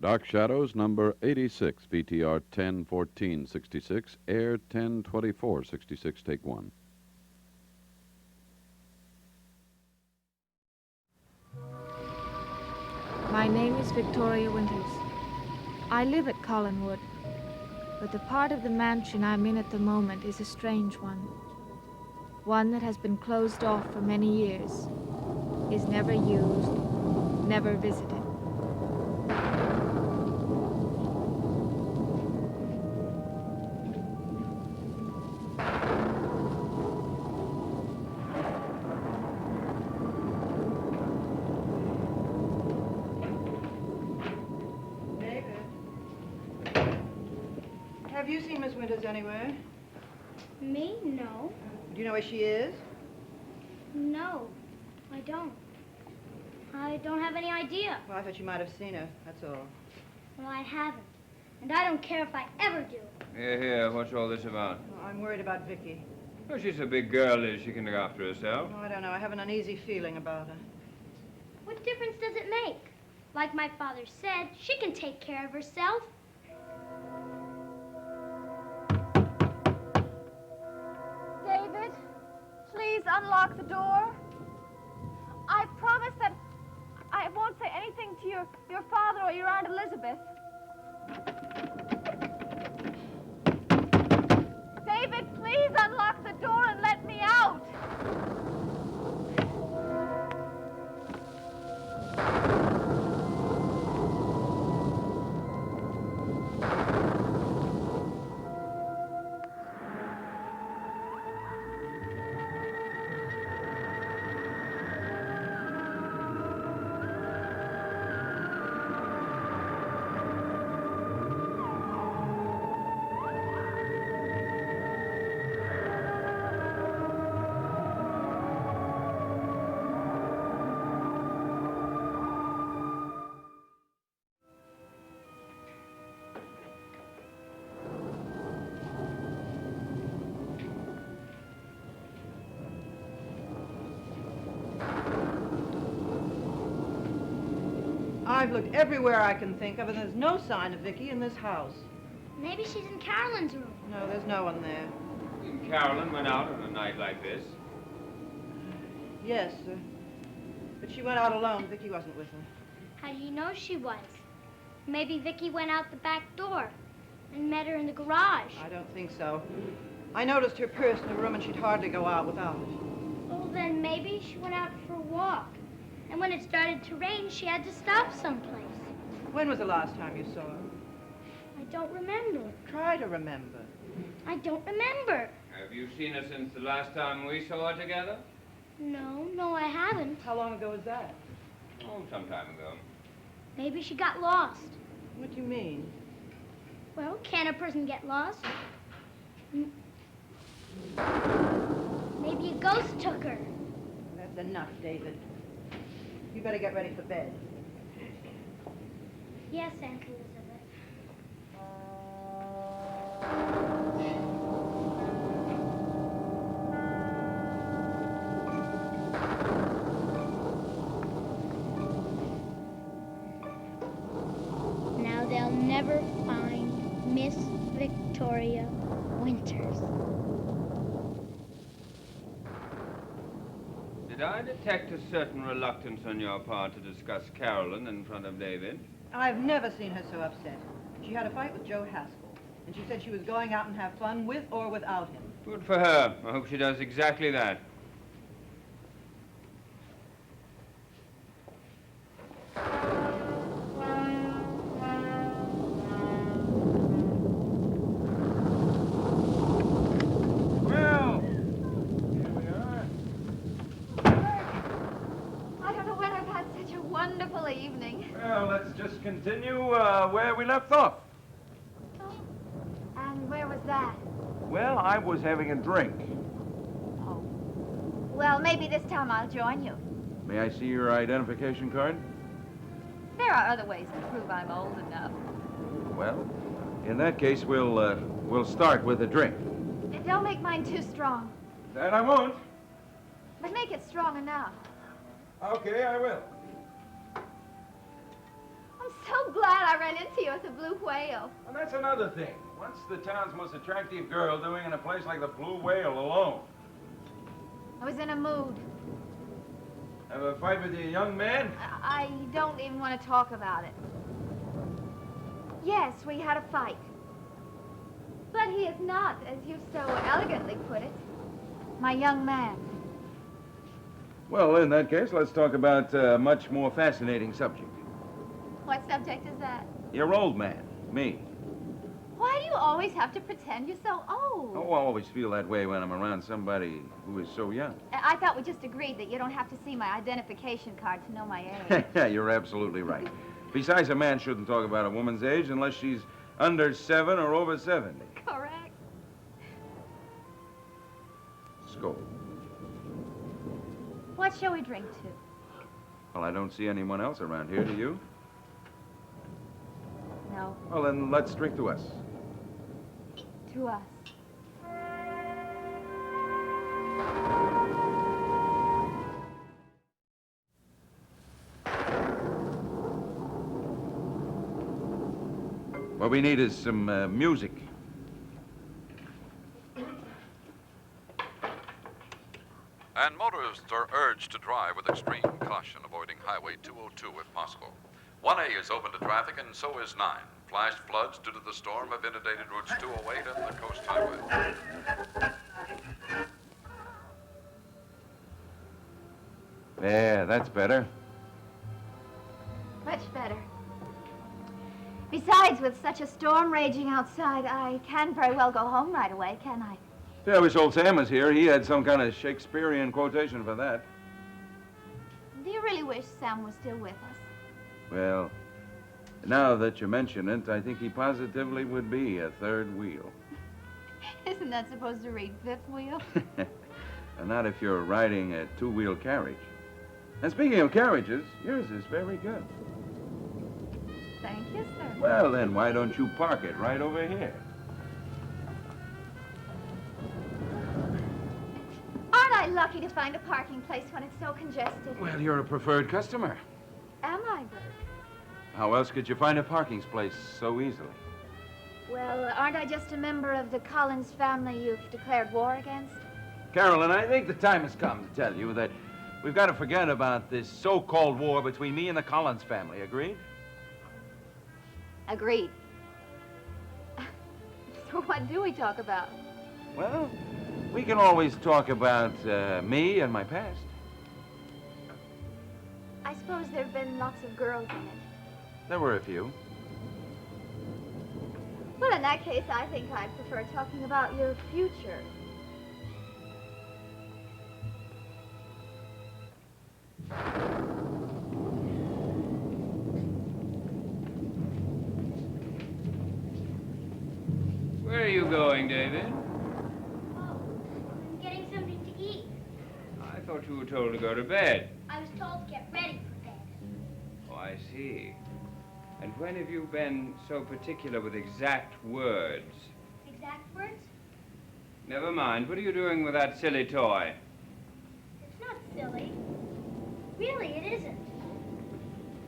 Dark Shadows, number 86, BTR 101466, air 102466, take one. My name is Victoria Winters. I live at Collinwood, but the part of the mansion I'm in at the moment is a strange one. One that has been closed off for many years, is never used, never visited. Have you seen Miss Winters anywhere? Me? No. Do you know where she is? No, I don't. I don't have any idea. Well, I thought you might have seen her, that's all. Well, I haven't. And I don't care if I ever do. Here, what's all this about? Well, I'm worried about Vicky. Well, she's a big girl, Liz. She can look after herself. Oh, I don't know. I have an uneasy feeling about her. What difference does it make? Like my father said, she can take care of herself. David, please unlock the door. I promise that I won't say anything to your father or your Aunt Elizabeth. David, please unlock the door and let me out. I've looked everywhere I can think of, and there's no sign of Vicky in this house. Maybe she's in Carolyn's room. No, there's no one there. Carolyn went out on a night like this. Yes, but she went out alone. Vicky wasn't with her. How do you know she was? Maybe Vicky went out the back door and met her in the garage. I don't think so. I noticed her purse in the room, and she'd hardly go out without it. Well, then maybe she went out for a walk. And when it started to rain, she had to stop someplace. When was the last time you saw her? I don't remember. Try to remember. I don't remember. Have you seen her since the last time we saw her together? No, I haven't. How long ago was that? Oh, some time ago. Maybe she got lost. What do you mean? Well, can a person get lost? Maybe a ghost took her. That's enough, David. You better get ready for bed. Yes, Aunt Elizabeth. Now they'll never find Miss Victoria Winters. Did I detect a certain reluctance on your part to discuss Carolyn in front of David? I've never seen her so upset. She had a fight with Joe Haskell, and she said she was going out and have fun with or without him. Good for her. I hope she does exactly that. Just continue where we left off. And where was that? Well, I was having a drink. Oh. Well, maybe this time I'll join you. May I see your identification card? There are other ways to prove I'm old enough. Well, in that case, we'll start with a drink. Don't make mine too strong, That I won't. but make it strong enough. Okay, I will. I'm so glad I ran into you at the Blue Whale. And that's another thing. What's the town's most attractive girl doing in a place like the Blue Whale alone? I was in a mood. Have a fight with your young man? I don't even want to talk about it. Yes, we had a fight. But he is not, as you so elegantly put it, my young man. Well, in that case, let's talk about a much more fascinating subject. What subject is that? Your old man, me. Why do you always have to pretend you're so old? Oh, I always feel that way when I'm around somebody who is so young. I thought we just agreed that you don't have to see my identification card to know my age. You're absolutely right. Besides, a man shouldn't talk about a woman's age unless she's under 7 or over 70. Correct. Skull. What shall we drink to? Well, I don't see anyone else around here, do you? No, Well, then let's drink to us. to us. What we need is some music. And motorists are urged to drive with extreme caution, avoiding Highway 202 if possible. 1A is open to traffic, and so is 9. Flash floods due to the storm have inundated routes 208 and the Coast Highway. Yeah, that's better. Much better. Besides, with such a storm raging outside, I can't very well go home right away, can I? Yeah, I wish old Sam was here. He had some kind of Shakespearean quotation for that. Do you really wish Sam was still with us? Well, now that you mention it, I think he positively would be a third wheel. Isn't that supposed to read fifth wheel? And not if you're riding a two-wheel carriage. And speaking of carriages, yours is very good. Thank you, sir. Well, then, why don't you park it right over here? Aren't I lucky to find a parking place when it's so congested? Well, you're a preferred customer. Am I, Bert? How else could you find a parking place so easily? Well, aren't I just a member of the Collins family you've declared war against? Carolyn, I think the time has come to tell you that we've got to forget about this so-called war between me and the Collins family, agreed? Agreed. So what do we talk about? Well, we can always talk about me and my past. I suppose there have been lots of girls in it. There were a few. Well, in that case, I think I'd prefer talking about your future. Where are you going, David? Oh, I'm getting something to eat. I thought you were told to go to bed. I was told to get ready for bed. Oh, I see. And when have you been so particular with exact words? Exact words? Never mind. What are you doing with that silly toy? It's not silly. Really, it isn't.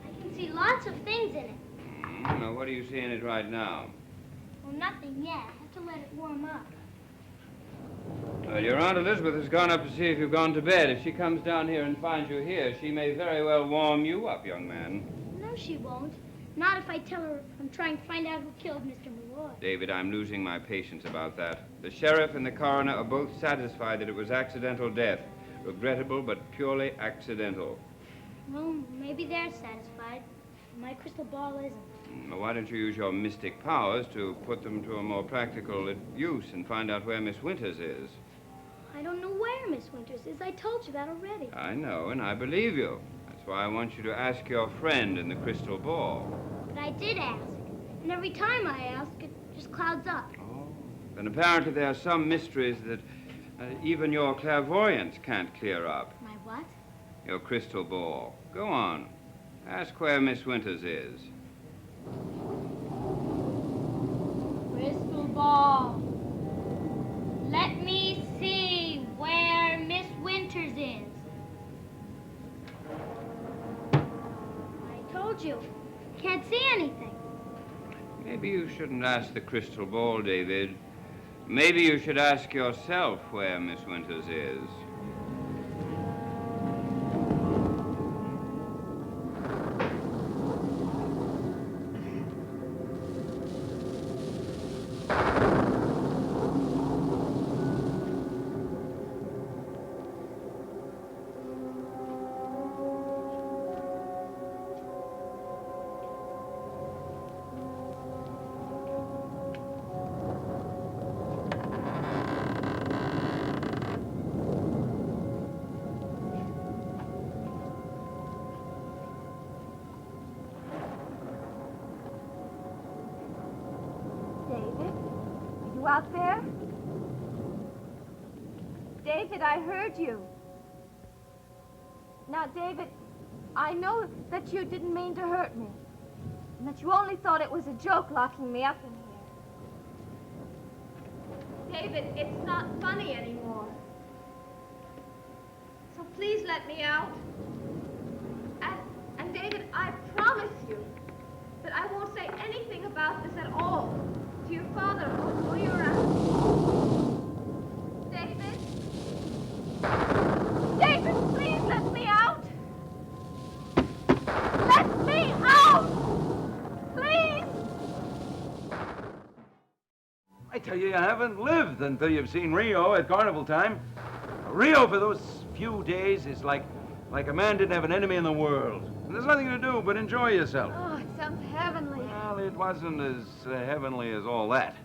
I can see lots of things in it. Now, what do you see in it right now? Well, nothing yet. I have to let it warm up. Well, your Aunt Elizabeth has gone up to see if you've gone to bed. If she comes down here and finds you here, she may very well warm you up, young man. No, she won't. Not if I tell her I'm trying to find out who killed Mr. Malloy. David, I'm losing my patience about that. The sheriff and the coroner are both satisfied that it was accidental death. Regrettable, but purely accidental. Well, maybe they're satisfied. My crystal ball isn't. Well, why don't you use your mystic powers to put them to a more practical use and find out where Miss Winters is? I don't know where Miss Winters is. I told you that already. I know, and I believe you. That's why I want you to ask your friend in the crystal ball. But I did ask. And every time I ask, it just clouds up. Oh. Then apparently there are some mysteries that even your clairvoyance can't clear up. My what? Your crystal ball. Go on. Ask where Miss Winters is. Crystal ball. Let me see where Miss Winters is. I told you. Can't see anything. Maybe you shouldn't ask the crystal ball, David. Maybe you should ask yourself where Miss Winters is. David? Are you out there? David, I heard you. Now, David, I know that you didn't mean to hurt me, and that you only thought it was a joke locking me up in here. David, it's not funny anymore. So please let me out. And David, I promise you that I won't say anything about this at all to your father or your aunt. David? David, please let me out! Let me out! Please! I tell you haven't lived until you've seen Rio at carnival time. Rio for those few days is like a man didn't have an enemy in the world. And there's nothing to do but enjoy yourself. Oh, it sounds heavenly. Well, it wasn't as heavenly as all that.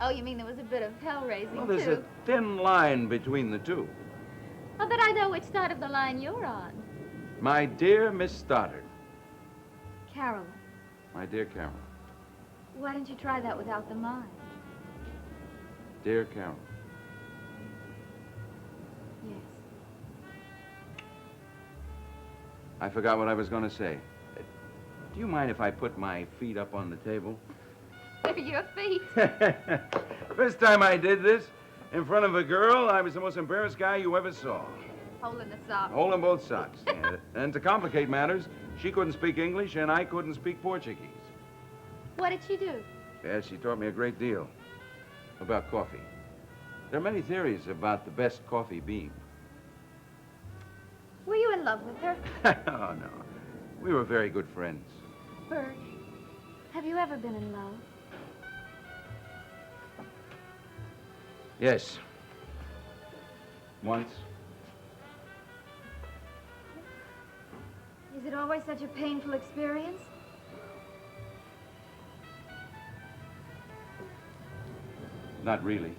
Oh, you mean there was a bit of hell raising, Well, there's too? a thin line between the two. Oh, but I know which side of the line you're on. My dear Miss Stoddard. Carolyn, My dear Carol. why don't you try that without the mine? Dear Carol. Yes. I forgot what I was going to say. Do you mind if I put my feet up on the table? They're your feet. First time I did this, in front of a girl, I was the most embarrassed guy you ever saw. Hole in the sock. Hole in both socks. Yeah. And to complicate matters, she couldn't speak English and I couldn't speak Portuguese. What did she do? Yeah, she taught me a great deal about coffee. There are many theories about the best coffee bean. Were you in love with her? Oh, no. We were very good friends. Bert, have you ever been in love? Yes. Once. Is it always such a painful experience? Not really.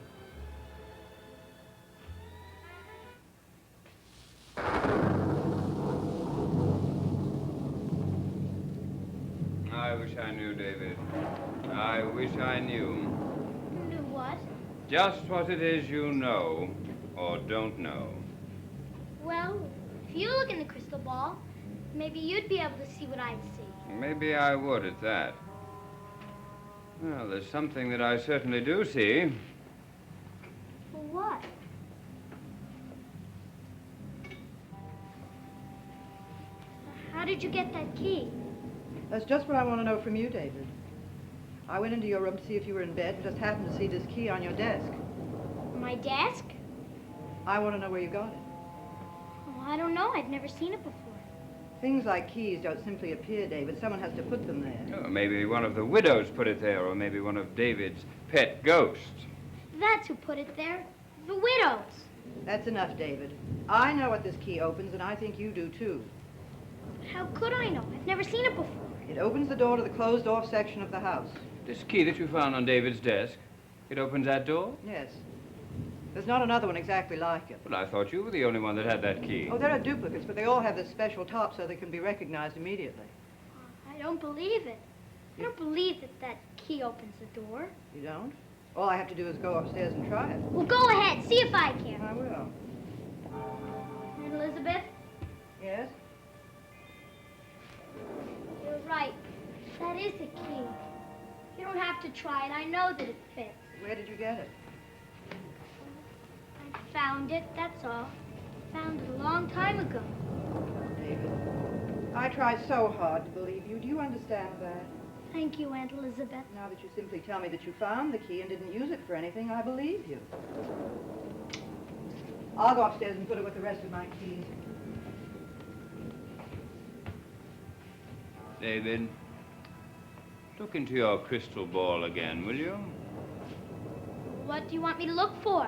I wish I knew, David. I wish I knew. Knew what? Just what it is you know or don't know. Well, if you look in the crystal ball, maybe you'd be able to see what I'd see. Maybe I would at that. Well, there's something that I certainly do see. Well, what? How did you get that key? That's just what I want to know from you, David. I went into your room to see if you were in bed and just happened to see this key on your desk. My desk? I want to know where you got it. Oh, I don't know. I've never seen it before. Things like keys don't simply appear, David. Someone has to put them there. Oh, maybe one of the widows put it there, or maybe one of David's pet ghosts. That's who put it there. The widows. That's enough, David. I know what this key opens, and I think you do, too. How could I know? I've never seen it before. It opens the door to the closed-off section of the house. This key that you found on David's desk, it opens that door? Yes. There's not another one exactly like it. Well, I thought you were the only one that had that key. Oh, there are duplicates, but they all have this special top so they can be recognized immediately. I don't believe it. I don't believe that that key opens the door. You don't? All I have to do is go upstairs and try it. Well, go ahead. See if I can. I will. And Elizabeth, Yes? you're right. That is the key. You don't have to try it. I know that it fits. Where did you get it? I found it, that's all. Found it a long time ago. David, I try so hard to believe you. Do you understand that? Thank you, Aunt Elizabeth. Now that you simply tell me that you found the key and didn't use it for anything, I believe you. I'll go upstairs and put it with the rest of my keys. David, look into your crystal ball again, will you? What do you want me to look for?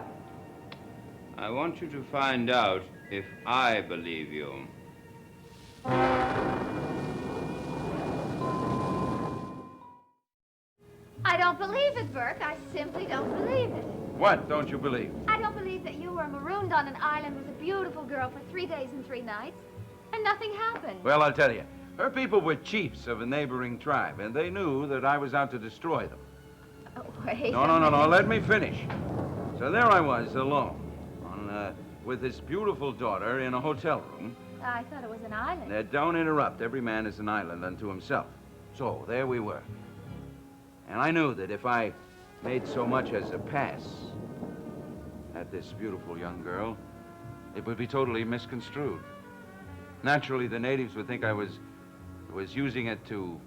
I want you to find out if I believe you. I don't believe it, Burke. I simply don't believe it. What don't you believe? I don't believe that you were marooned on an island with a beautiful girl for 3 days and 3 nights, and nothing happened. Well, I'll tell you. Her people were chiefs of a neighboring tribe, and they knew that I was out to destroy them. Oh, wait. No, let me finish. So there I was, alone, with this beautiful daughter in a hotel room. I thought it was an island. Now, don't interrupt. Every man is an island unto himself. So, there we were. And I knew that if I made so much as a pass at this beautiful young girl, it would be totally misconstrued. Naturally, the natives would think I was using it to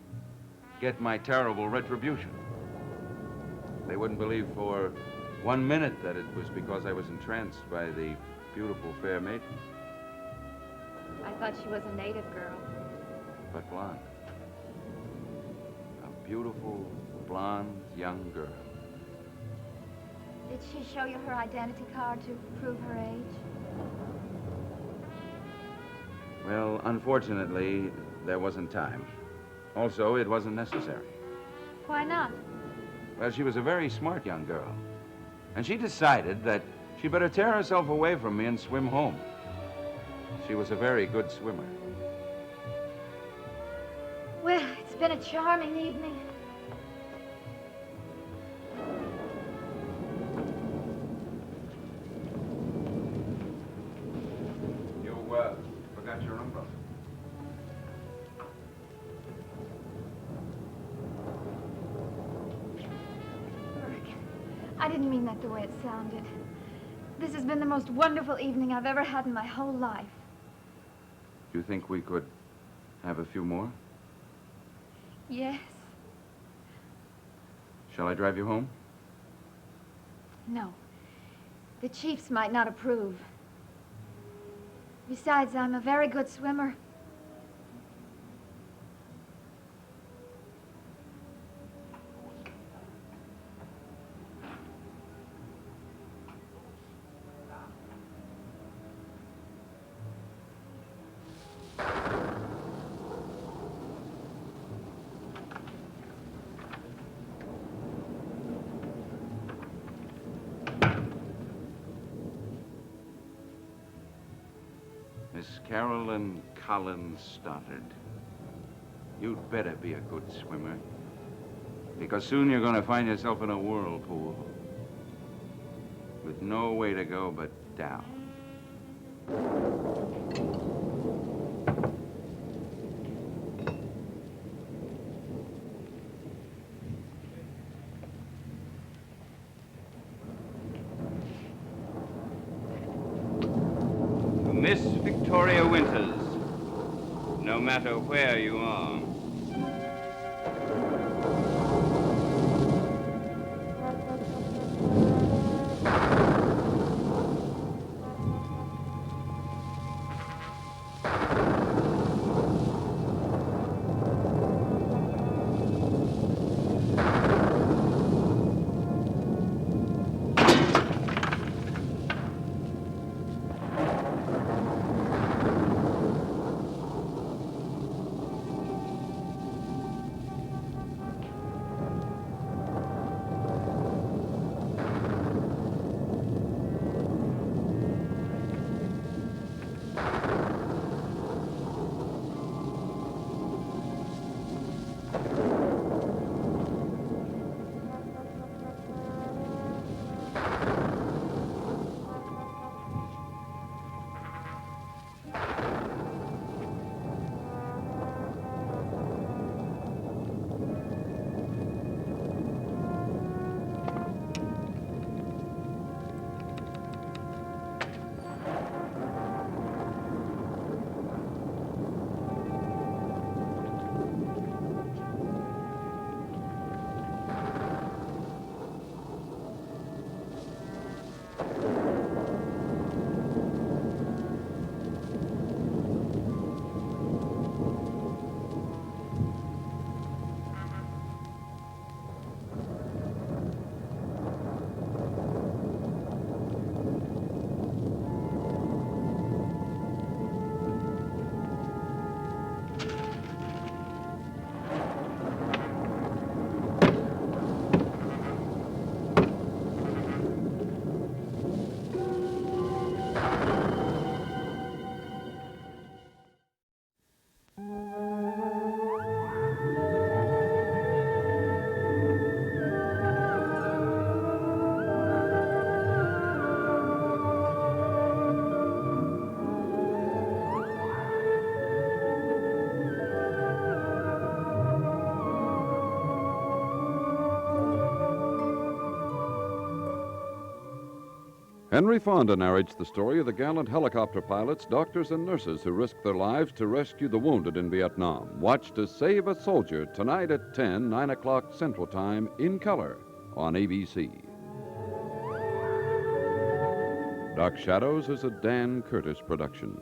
get my terrible retribution. They wouldn't believe for 1 minute that it was because I was entranced by the beautiful fair maiden, I thought she was a native girl. but blonde. A beautiful, blonde young girl. Did she show you her identity card to prove her age? Well, unfortunately, there wasn't time. Also, it wasn't necessary. Why not? Well, she was a very smart young girl. And she decided that she better tear herself away from me and swim home. She was a very good swimmer. Well, it's been a charming evening. You, forgot your umbrella. Burke, I didn't mean that the way it sounded. This has been the most wonderful evening I've ever had in my whole life. Do you think we could have a few more? Yes. Shall I drive you home? No. The chiefs might not approve. Besides, I'm a very good swimmer. Miss Carolyn Collins Stoddard. You'd better be a good swimmer. Because soon you're going to find yourself in a whirlpool. With no way to go but down. Miss Victoria Winters, no matter where you are. Henry Fonda narrates the story of the gallant helicopter pilots, doctors, and nurses who risked their lives to rescue the wounded in Vietnam. Watch To Save a Soldier tonight at 10, 9 o'clock Central Time in color on ABC. Dark Shadows is a Dan Curtis production.